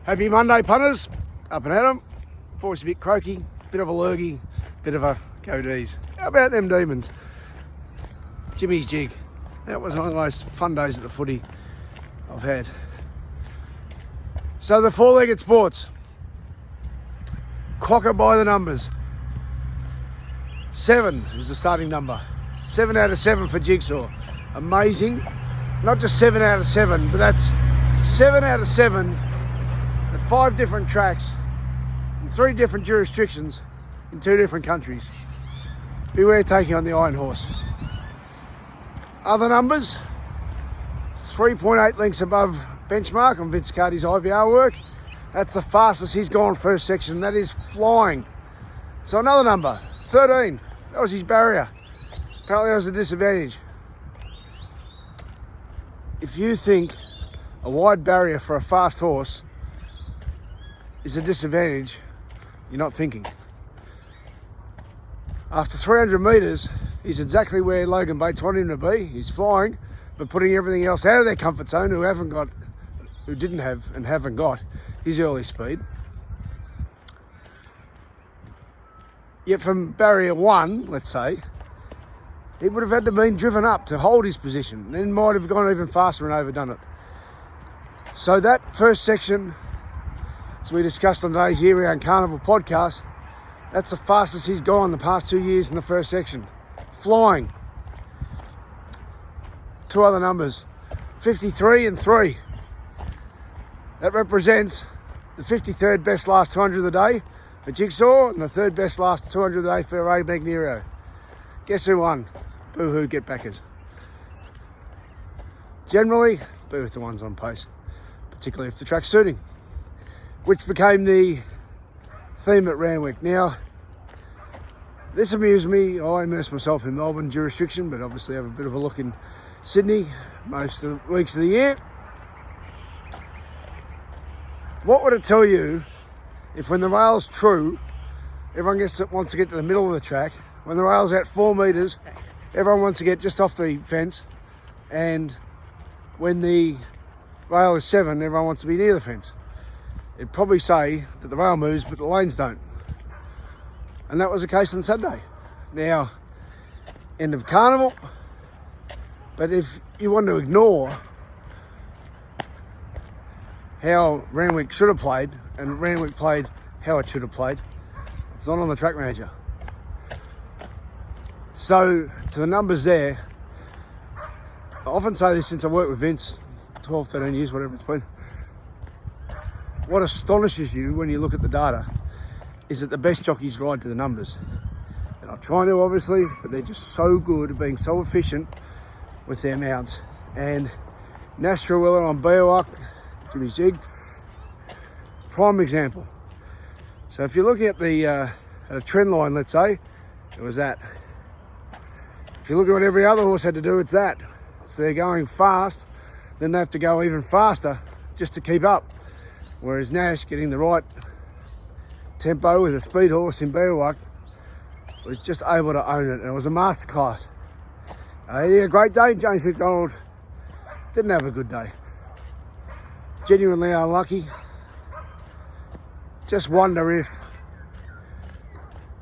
Happy Monday, punters. Up and at 'em. Voice a bit croaky, bit of a lurgy, bit of a go-dees. How about them demons? Jimmy's jig. That was one of the most fun days at the footy I've had. So the four-legged sports. Cocker by the numbers. 7 is the starting number. 7 out of 7 for Jigsaw. Amazing. Not just 7 out of 7, but that's 7 out of 7 at 5 different tracks in 3 different jurisdictions in 2 different countries. Beware taking on the Iron Horse. Other numbers, 3.8 lengths above benchmark on Vince Cardi's IVR work. That's the fastest he's gone first section. That is flying. So another number, 13. That was his barrier. Apparently that was a disadvantage. If you think a wide barrier for a fast horse is a disadvantage, you're not thinking. After 300 metres, he's exactly where Logan Bates wanted him to be. He's flying, but putting everything else out of their comfort zone, who didn't have and haven't got his early speed. Yet from barrier 1, let's say, he would have had to been driven up to hold his position, then might have gone even faster and overdone it. So that first section, as we discussed on today's Year Round Carnival podcast, that's the fastest he's gone the past 2 years in the first section. Flying. 2 other numbers, 53 and 3. That represents the 53rd best last 200 of the day for Jigsaw and the 3rd best last 200 of the day for Ray Magnerio. Guess who won? Boohoo get backers. Generally, boo with the ones on pace, particularly if the track's suiting, which became the theme at Randwick. Now, this amused me. I immersed myself in Melbourne jurisdiction, but obviously have a bit of a look in Sydney most of the weeks of the year. What would it tell you if when the rail's true, everyone wants to get to the middle of the track? When the rail's at 4 metres, everyone wants to get just off the fence, and when the rail is 7, everyone wants to be near the fence. It'd probably say that the rail moves, but the lanes don't. And that was the case on Saturday. Now, end of carnival, but if you want to ignore how Randwick should have played, and Randwick played how it should have played, it's not on the track manager. So, to the numbers there, I often say this since I worked with Vince, 12, 13 years, whatever it's been. What astonishes you when you look at the data is that the best jockeys ride to the numbers. They're not trying to, obviously, but they're just so good at being so efficient with their mounts. And Nash Trewiller on Beowulf, Jimmy's jig, prime example. So if you're looking at at a trend line, let's say, it was that. If you look at what every other horse had to do, it's that. So they're going fast, then they have to go even faster just to keep up. Whereas Nash, getting the right tempo with a speed horse in Beowulf, was just able to own it, and it was a masterclass. He had a great day. James McDonald didn't have a good day. Genuinely unlucky. Just wonder if,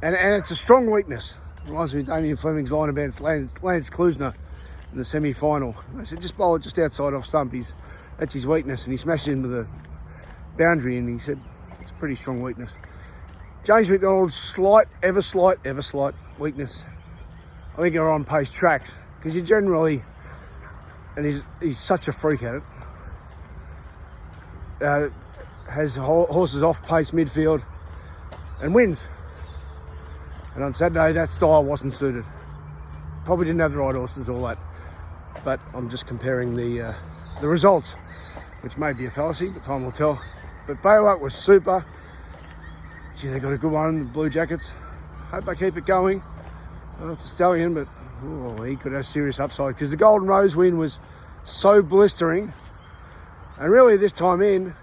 and it's a strong weakness. Reminds me of Damien Fleming's line about Lance Klusner in the semi-final. I said, just bowl it just outside off stump. That's his weakness, and he smashed into the boundary, and he said, it's a pretty strong weakness. James McDonald's slight, ever slight weakness, I think, are on pace tracks, because he generally, and he's such a freak at it, has horses off pace midfield and wins. And on Saturday, that style wasn't suited. Probably didn't have the right horses, all that. But I'm just comparing the results, which may be a fallacy, but time will tell. But Beowulf was super. Gee, they got a good one, the Blue Jackets. Hope they keep it going. I don't know if it's a stallion, but he could have serious upside, because the Golden Rose win was so blistering. And really, this time in,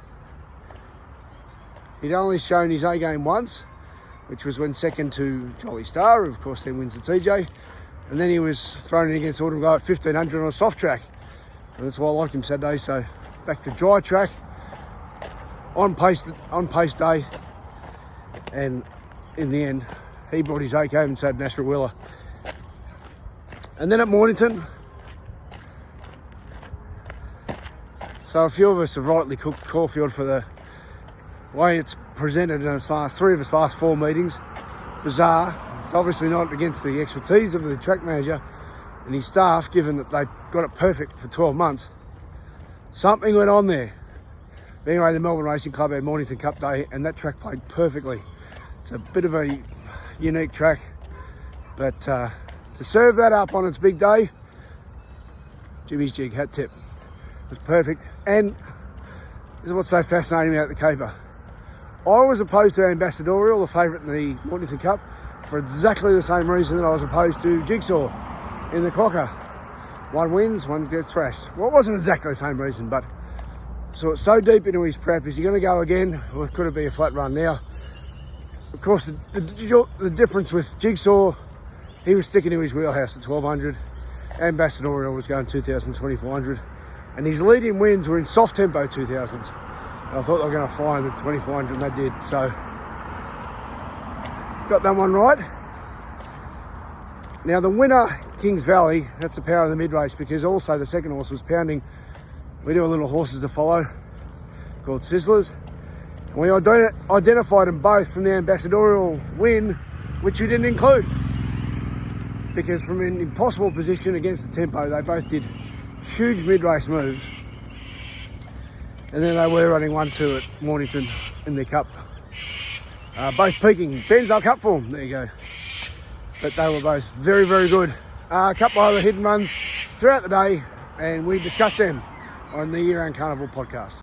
he'd only shown his A game once, which was when second to Jolly Star, who of course then wins the TJ. And then he was thrown in against Autumn Glow at 1500 on a soft track. And that's why I liked him Saturday. So back to dry track. on pace day, and in the end he brought his AK and said National Wheeler. And then at Mornington, so a few of us have rightly cooked Caulfield for the way it's presented in its last 4 meetings. Bizarre. It's obviously not against the expertise of the track manager and his staff, given that they got it perfect for 12 months. Something went on there. But anyway, the Melbourne Racing Club had Mornington Cup Day and that track played perfectly. It's a bit of a unique track, but to serve that up on its big day, Jimmy's jig, hat tip. It was perfect. And this is what's so fascinating about the caper. I was opposed to Ambassadorial, the favourite in the Mornington Cup, for exactly the same reason that I was opposed to Jigsaw in the Crocker. One wins, one gets thrashed. Well, it wasn't exactly the same reason, but so it's so deep into his prep. Is he going to go again, or could it be a flat run now? Of course, the difference with Jigsaw, he was sticking to his wheelhouse at 1200. Ambassadorial was going 2000, 2400, and his leading wins were in soft tempo 2000s. I thought they were going to fly in the 2400, and they did. So got that one right. Now the winner, Kings Valley, that's the power of the mid race, because also the second horse was pounding. We do a little horses to follow called Sizzlers. And we identified them both from the Ambassadorial win, which we didn't include, because from an impossible position against the tempo, they both did huge mid-race moves. And then they were running 1-2 at Mornington in their cup. Both peaking Benzale Cup form, there you go. But they were both very, very good. A couple of other hidden runs throughout the day, and we discussed them on the Year Round Carnival podcast.